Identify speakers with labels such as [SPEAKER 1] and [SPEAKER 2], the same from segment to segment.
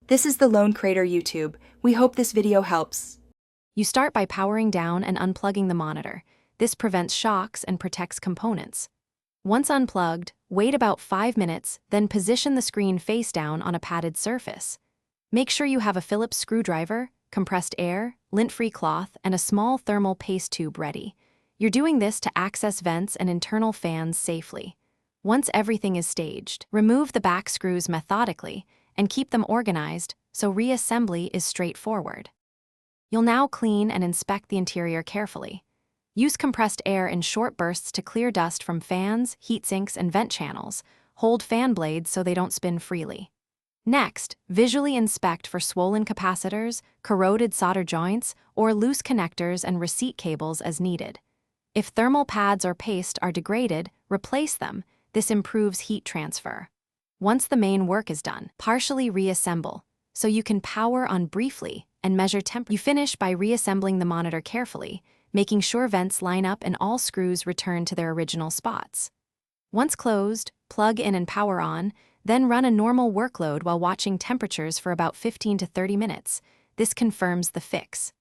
[SPEAKER 1] This is the Lone Crater YouTube. We hope this video helps.
[SPEAKER 2] You start by powering down and unplugging the monitor. This prevents shocks and protects components. Once unplugged, wait about 5 minutes, then position the screen face down on a padded surface. Make sure you have a Phillips screwdriver, compressed air, lint-free cloth, and a small thermal paste tube ready. You're doing this to access vents and internal fans safely. Once everything is staged, remove the back screws methodically and keep them organized so reassembly is straightforward. You'll now clean and inspect the interior carefully. Use compressed air in short bursts to clear dust from fans, heat sinks, and vent channels. Hold fan blades so they don't spin freely. Next, visually inspect for swollen capacitors, corroded solder joints, or loose connectors and receipt cables as needed. If thermal pads or paste are degraded, replace them. This improves heat transfer. Once the main work is done, partially reassemble, so you can power on briefly and measure temperature. You finish by reassembling the monitor carefully, making sure vents line up and all screws return to their original spots. Once closed, plug in and power on, then run a normal workload while watching temperatures for about 15 to 30 minutes. This confirms the fix.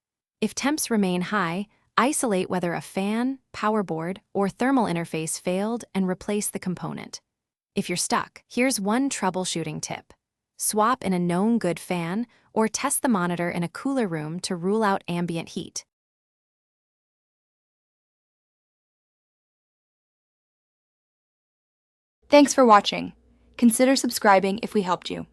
[SPEAKER 2] If temps remain high, isolate whether a fan, power board, or thermal interface failed and replace the component. If you're stuck, here's one troubleshooting tip. Swap in a known good fan or test the monitor in a cooler room to rule out ambient heat.
[SPEAKER 1] Thanks for watching. Consider subscribing if we helped you.